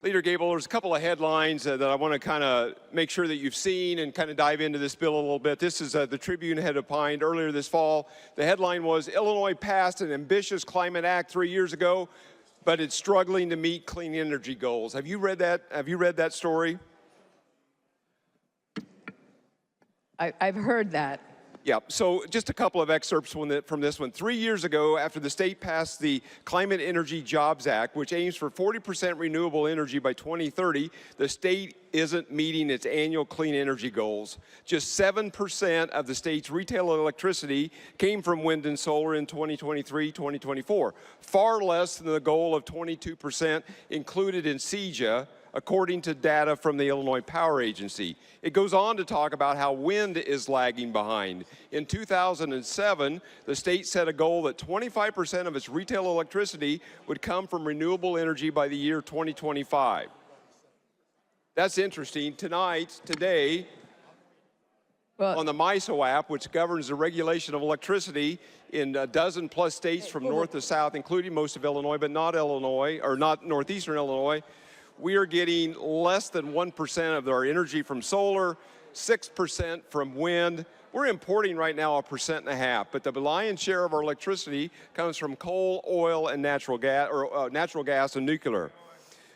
Leader Gable, there's a couple of headlines that I want to kind of make sure that you've seen and kind of dive into this bill a little bit. This is the Tribune had opined earlier this fall. The headline was, Illinois passed an ambitious climate act 3 years ago, but it's struggling to meet clean energy goals. Have you read that? Have you read that story? I've heard that. Yeah, so just a couple of excerpts from this one. 3 years ago, after the state passed the Climate Energy Jobs Act, which aims for 40% renewable energy by 2030, the state isn't meeting its annual clean energy goals. Just 7% of the state's retail electricity came from wind and solar in 2023-2024, far less than the goal of 22% included in CEJA, according to data from the Illinois Power Agency. It goes on to talk about how wind is lagging behind. In 2007, the state set a goal that 25% of its retail electricity would come from renewable energy by the year 2025. That's interesting. Today, on the MISO app, which governs the regulation of electricity in a dozen plus states from north to south, including most of Illinois, but not Illinois, or not northeastern Illinois, we are getting less than 1% of our energy from solar, 6% from wind. We're importing right now 1.5%, but the lion's share of our electricity comes from coal, oil, and natural gas and nuclear.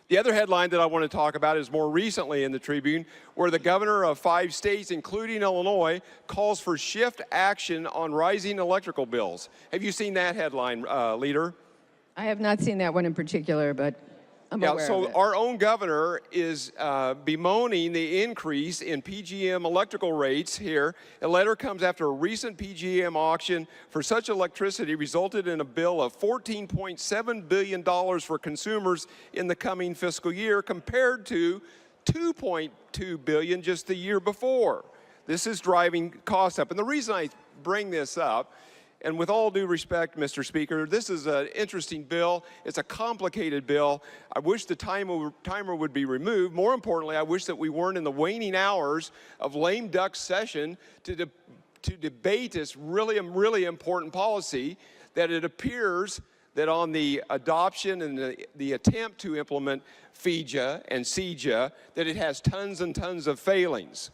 The other headline that I want to talk about is more recently in the Tribune, where the governor of 5 states, including Illinois, calls for swift action on rising electrical bills. Have you seen that headline, Leader? I have not seen that one in particular, but I'm aware of it. So our own governor is bemoaning the increase in PJM electrical rates here. A letter comes after a recent PJM auction for such electricity resulted in a bill of $14.7 billion for consumers in the coming fiscal year compared to $2.2 billion just the year before. This is driving costs up. And the reason I bring this up, and with all due respect, Mr. Speaker, this is an interesting bill. It's a complicated bill. I wish the timer would be removed. More importantly, I wish that we weren't in the waning hours of lame duck session to debate this really important policy that it appears that on the adoption and the attempt to implement FEJA and CEJA, that it has tons and tons of failings.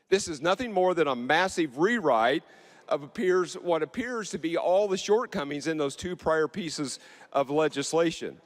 This is nothing more than a massive rewrite of what appears to be all the shortcomings in those 2 prior pieces of legislation.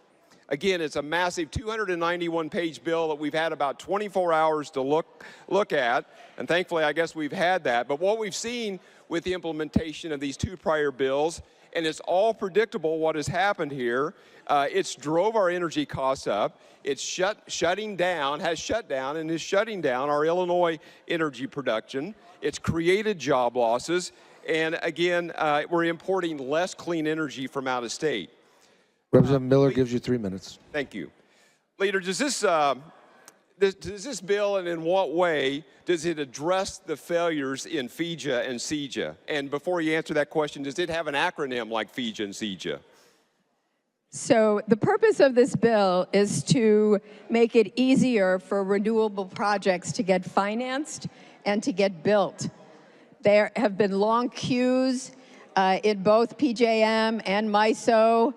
Again, it's a massive 291-page bill that we've had about 24 hours to look at, and thankfully I guess we've had that. But what we've seen with the implementation of these 2 prior bills, and it's all predictable what has happened here, it's drove our energy costs up. It's shutting down and is shutting down our Illinois energy production. It's created job losses. And again, we're importing less clean energy from out of state. Representative Miller gives you 3 minutes. Thank you. Leader, does this bill, and in what way does it address the failures in FEJA and CEJA? And before you answer that question, does it have an acronym like FEJA and CEJA? So the purpose of this bill is to make it easier for renewable projects to get financed and to get built. There have been long queues in both PJM and MISO,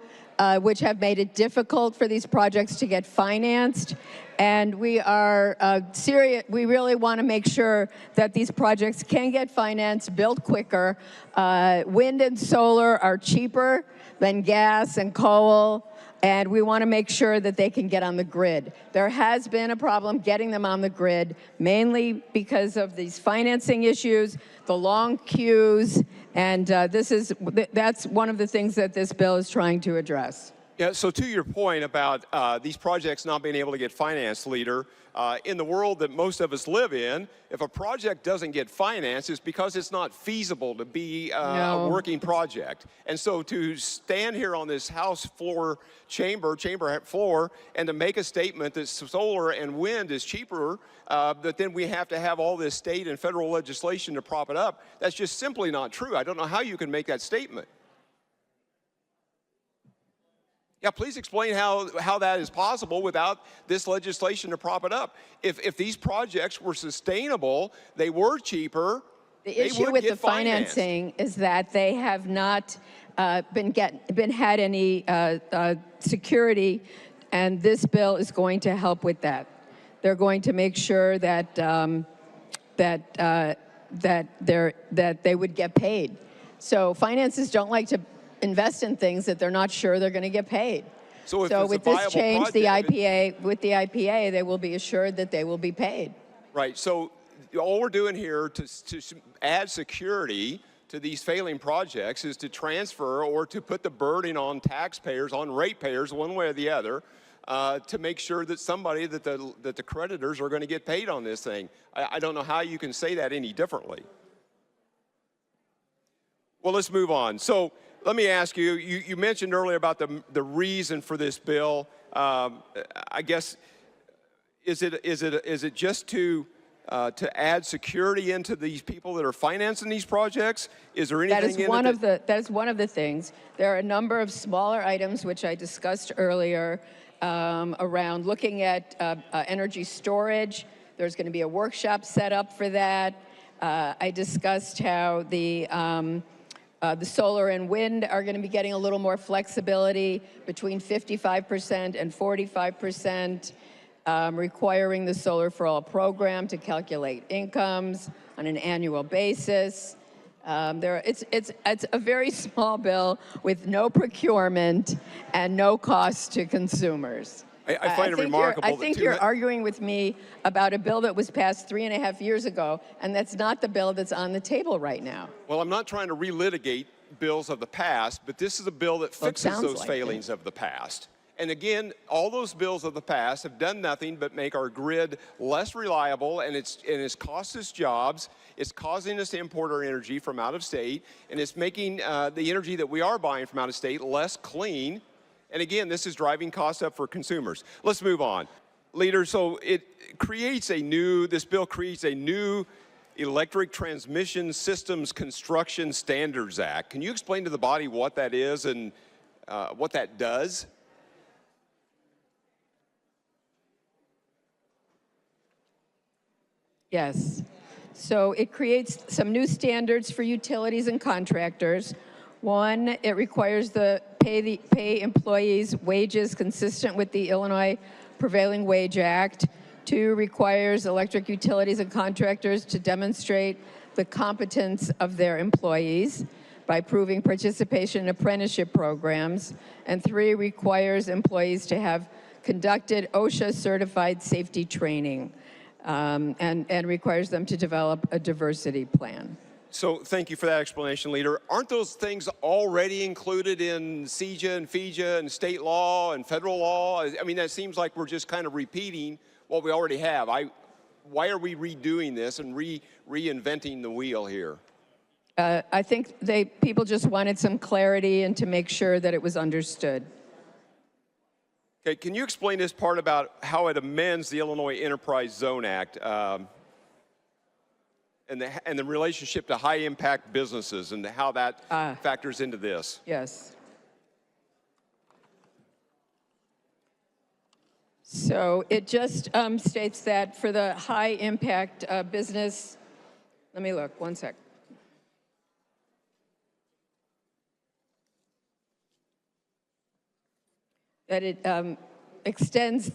which have made it difficult for these projects to get financed. And we are serious. We really want to make sure that these projects can get financed, built quicker. Wind and solar are cheaper than gas and coal, and we want to make sure that they can get on the grid. There has been a problem getting them on the grid, mainly because of these financing issues, the long queues, and that's one of the things that this bill is trying to address. Yeah, so to your point about these projects not being able to get financed, Leader, in the world that most of us live in, if a project doesn't get financed, it's because it's not feasible to be a working project. And so to stand here on this House floor, chamber floor, and to make a statement that solar and wind is cheaper, but then we have to have all this state and federal legislation to prop it up, that's just simply not true. I don't know how you can make that statement. Yeah, please explain how that is possible without this legislation to prop it up. If these projects were sustainable, they were cheaper, the issue with the financing is that they have not had any security And this bill is going to help with that. They're going to make sure that that they would get paid. So finances don't like to invest in things that they're not sure they're going to get paid. So, if So it's with a this viable change, project, with the IPA, they will be assured that they will be paid. right. So all we're doing here to add security to these failing projects is to transfer or to put the burden on taxpayers, on ratepayers, one way or the other, to make sure that that the creditors are going to get paid on this thing. I don't know how you can say that any differently. Well, let's move on. So let me ask you, you mentioned earlier about the reason for this bill. I guess, is it just to add security into these people that are financing these projects? Is there anything that is one of the things. There are a number of smaller items which I discussed earlier around looking at energy storage. There's going to be a workshop set up for that. I discussed how the solar and wind are going to be getting a little more flexibility between 55% and 45%. Requiring the Solar for All program to calculate incomes on an annual basis. It's a very small bill with no procurement and no cost to consumers. I find it remarkable. I think you're arguing with me about a bill that was passed 3.5 years ago, and that's not the bill that's on the table right now. Well, I'm not trying to relitigate bills of the past, but this is a bill that fixes those failings of the past. And again, all those bills of the past have done nothing but make our grid less reliable, and it's cost us jobs. It's causing us to import our energy from out of state, and it's making the energy that we are buying from out of state less clean. And again, this is driving costs up for consumers. Let's move on. Leader, so this bill creates a new Electric Transmission Systems Construction Standards Act. Can you explain to the body what that is and what that does? Yes. So it creates some new standards for utilities and contractors. One, it requires pay employees wages consistent with the Illinois Prevailing Wage Act. Two, requires electric utilities and contractors to demonstrate the competence of their employees by proving participation in apprenticeship programs. And three, requires employees to have conducted OSHA certified safety training. And requires them to develop a diversity plan. So thank you for that explanation, Leader. Aren't those things already included in CEJA and FEJA and state law and federal law? I mean, that seems like we're just kind of repeating what we already have. Why are we redoing this and reinventing the wheel here? I think people just wanted some clarity and to make sure that it was understood. Okay, can you explain this part about how it amends the Illinois Enterprise Zone Act and the relationship to high-impact businesses and how that factors into this? Yes. So it just states that for the high-impact business, let me look, one sec. That it extends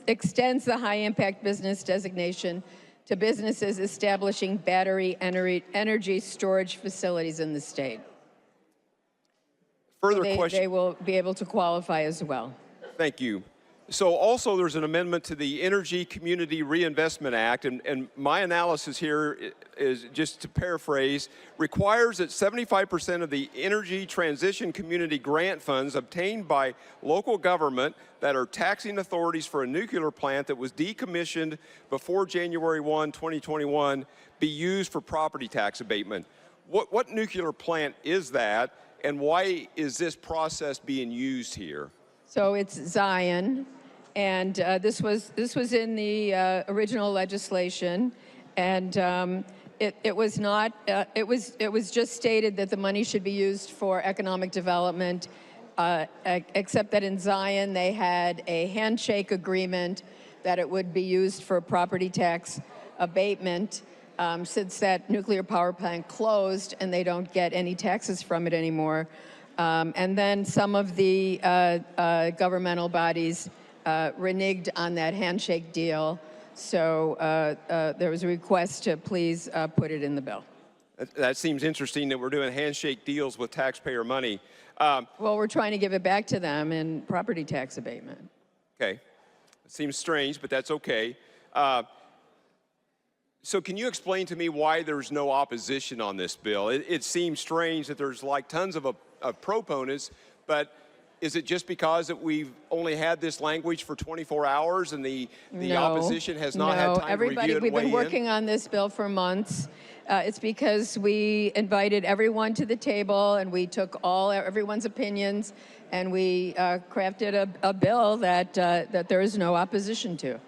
the high-impact business designation to businesses establishing battery energy storage facilities in the state. Further So question. they will be able to qualify as well. Thank you. So also there's an amendment to the Energy Community Reinvestment Act, and my analysis here is, just to paraphrase, requires that 75% of the energy transition community grant funds obtained by local government that are taxing authorities for a nuclear plant that was decommissioned before January 1, 2021 be used for property tax abatement. What nuclear plant is that, and why is this process being used here? So it's Zion, and this was in the original legislation, and it was not. It was just stated that the money should be used for economic development, except that in Zion they had a handshake agreement that it would be used for property tax abatement. Since that nuclear power plant closed and they don't get any taxes from it anymore. And then some of the governmental bodies reneged on that handshake deal. So there was a request to please put it in the bill. That seems interesting that we're doing handshake deals with taxpayer money. Well, we're trying to give it back to them in property tax abatement. Okay. It seems strange, but that's okay. So can you explain to me why there's no opposition on this bill? It seems strange that there's like tons of proponents, but is it just because that we've only had this language for 24 hours and the opposition has not had time to review it and we've weigh been in? working on this bill for months. It's because we invited everyone to the table and we took everyone's opinions and we crafted a bill that there is no opposition to.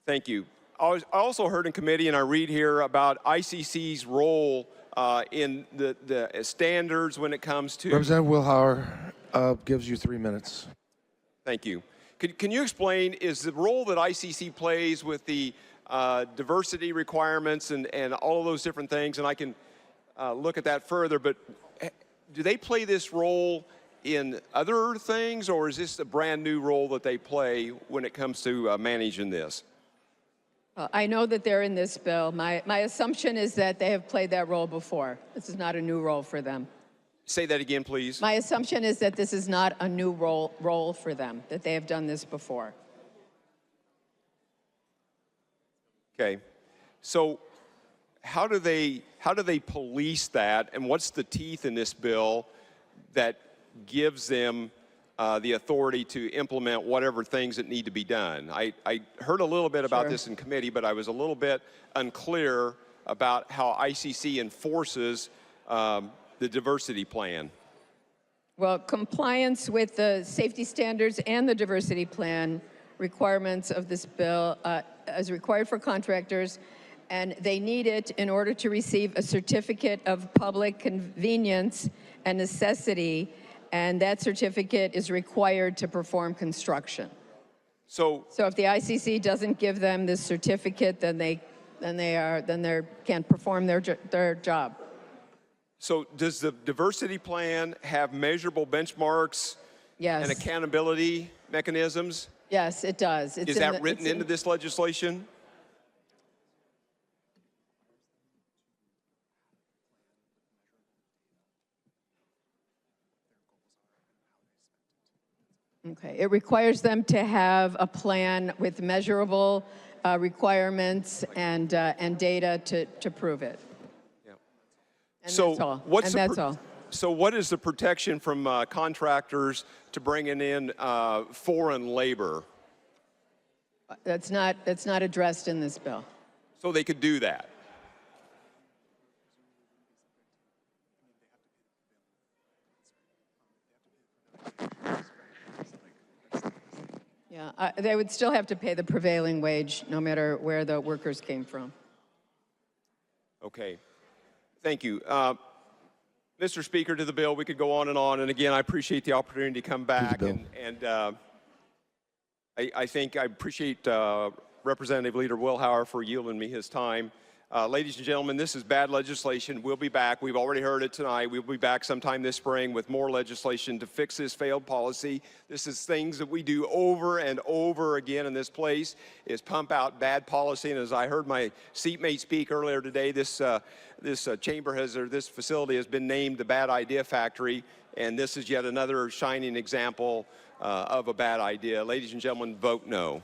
Thank you. I also heard in committee, and I read here about ICC's role in the standards when it comes to... Representative Wilhauer gives you 3 minutes. Thank you. Can you explain, is the role that ICC plays with the diversity requirements and all of those different things, and I can look at that further, but do they play this role in other things, or is this a brand new role that they play when it comes to managing this? I know that they're in this bill. My assumption is that they have played that role before. This is not a new role for them. Say that again, please. My assumption is that this is not a new role for them, that they have done this before. Okay. So how do they police that, and what's the teeth in this bill that gives them the authority to implement whatever things that need to be done? I heard a little bit about this in committee, but I was a little bit unclear about how ICC enforces the diversity plan. Well, compliance with the safety standards and the diversity plan requirements of this bill is required for contractors, and they need it in order to receive a certificate of public convenience and necessity, and that certificate is required to perform construction. So if the ICC doesn't give them this certificate, then they can't perform their job. So does the diversity plan have measurable benchmarks and accountability mechanisms? Yes, it does. Is that written into this legislation? Okay, it requires them to have a plan with measurable requirements and data to prove it. Yeah. And so that's all. So what is the protection from contractors to bringing in foreign labor? That's not addressed in this bill. So they could do that? Yeah, they would still have to pay the prevailing wage no matter where the workers came from. Okay, thank you. Mr. Speaker, to the bill, we could go on, and again, I appreciate the opportunity to come back, I think I appreciate Representative Leader Wilhauer for yielding me his time. Ladies and gentlemen, this is bad legislation. We'll be back. We've already heard it tonight. We'll be back sometime this spring with more legislation to fix this failed policy. This is things that we do over and over again in this place, is pump out bad policy. And as I heard my seatmate speak earlier today, this chamber this facility has been named the Bad Idea Factory, and this is yet another shining example of a bad idea. Ladies and gentlemen, vote no.